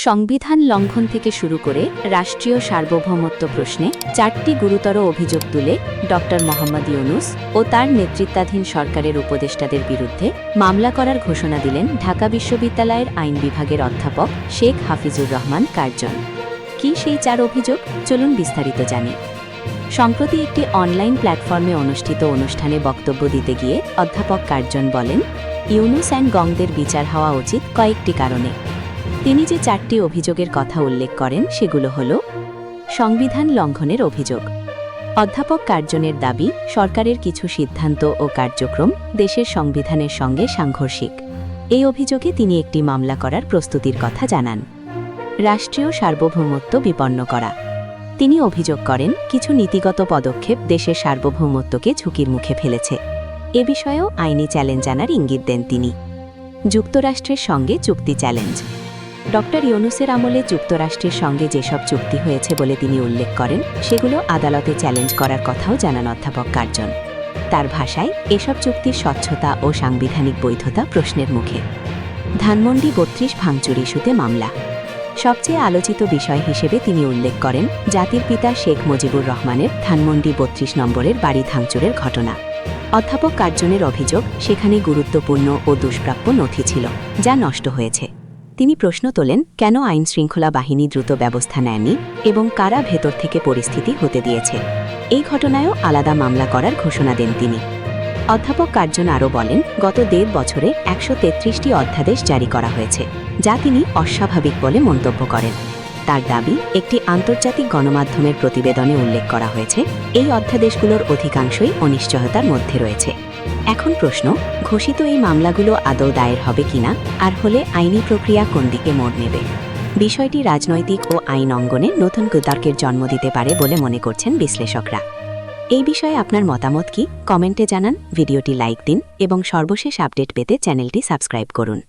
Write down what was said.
সংবিধান লঙ্ঘন থেকে শুরু করে রাষ্ট্রীয় সার্বভৌমত্ব প্রশ্নে 4টি গুরুতর অভিযোগ তুলে ড. মোহাম্মদ ইউনূস ও তার নেতৃত্বাধীন সরকারের উপদেষ্টাদের বিরুদ্ধে মামলা করার ঘোষণা দিলেন ঢাকা বিশ্ববিদ্যালয়ের আইন বিভাগের অধ্যাপক শেখ হাফিজুর রহমান কার্জন। কি সেই 4 অভিযোগ, চলুন বিস্তারিত জানি। সম্প্রতি একটি অনলাইন প্ল্যাটফর্মে অনুষ্ঠিত অনুষ্ঠানে বক্তব্য দিতে গিয়ে অধ্যাপক কার্জন বলেন, ইউনূস অ্যান্ড গংদের বিচার হওয়া উচিত কয়েকটি কারণে। তিনি যে 4টি অভিযোগের কথা উল্লেখ করেন সেগুলো হল: সংবিধান লঙ্ঘনের অভিযোগ। অধ্যাপক কার্জনের দাবি, সরকারের কিছু সিদ্ধান্ত ও কার্যক্রম দেশের সংবিধানের সঙ্গে সাংঘর্ষিক। এই অভিযোগে তিনি একটি মামলা করার প্রস্তুতির কথা জানান। রাষ্ট্রীয় সার্বভৌমত্ব বিপন্ন করা। তিনি অভিযোগ করেন, কিছু নীতিগত পদক্ষেপ দেশের সার্বভৌমত্বকে ঝুঁকির মুখে ফেলেছে। এ বিষয়েও আইনি চ্যালেঞ্জ আনার ইঙ্গিত দেন তিনি। যুক্তরাষ্ট্রের সঙ্গে চুক্তি চ্যালেঞ্জ। ড. ইউনূসের আমলে যুক্তরাষ্ট্রের সঙ্গে যেসব চুক্তি হয়েছে বলে তিনি উল্লেখ করেন, সেগুলো আদালতে চ্যালেঞ্জ করার কথাও জানান অধ্যাপক কার্জন। তার ভাষায়, এসব চুক্তির স্বচ্ছতা ও সাংবিধানিক বৈধতা প্রশ্নের মুখে। ধানমন্ডি 32 ভাঙচুর ইস্যুতে মামলা। সবচেয়ে আলোচিত বিষয় হিসেবে তিনি উল্লেখ করেন জাতির পিতা শেখ মুজিবুর রহমানের ধানমন্ডি 32 নম্বরের বাড়ি ভাঙচুরের ঘটনা। অধ্যাপক কার্জনের অভিযোগ, সেখানে গুরুত্বপূর্ণ ও দুষ্প্রাপ্য নথি ছিল, যা নষ্ট হয়েছে। তিনি প্রশ্ন তোলেন, কেন আইনশৃঙ্খলা বাহিনী দ্রুত ব্যবস্থা নেয়নি এবং কারা ভেতর থেকে পরিস্থিতি হতে দিয়েছে। এই ঘটনায়ও আলাদা মামলা করার ঘোষণা দেন তিনি। অধ্যাপক কার্জন আরও বলেন, গত 1.5 বছরে 133টি অধ্যাদেশ জারি করা হয়েছে, যা তিনি অস্বাভাবিক বলে মন্তব্য করেন। তার দাবি, একটি আন্তর্জাতিক গণমাধ্যমের প্রতিবেদনে উল্লেখ করা হয়েছে, এই অধ্যাদেশগুলোর অধিকাংশই অনিশ্চয়তার মধ্যে রয়েছে। এখন প্রশ্ন, ঘোষিত এই মামলাগুলো আদৌ দায়ের হবে কিনা, আর হলে আইনি প্রক্রিয়া কোন দিকে মোড় নেবে। বিষয়টি রাজনৈতিক ও আইন অঙ্গনে নতুন বিতর্কের জন্ম দিতে পারে বলে মনে করছেন বিশ্লেষকরা। এই বিষয়ে আপনার মতামত কি, কমেন্টে জানান, ভিডিওটি লাইক দিন এবং সর্বশেষ আপডেট পেতে চ্যানেলটি সাবস্ক্রাইব করুন।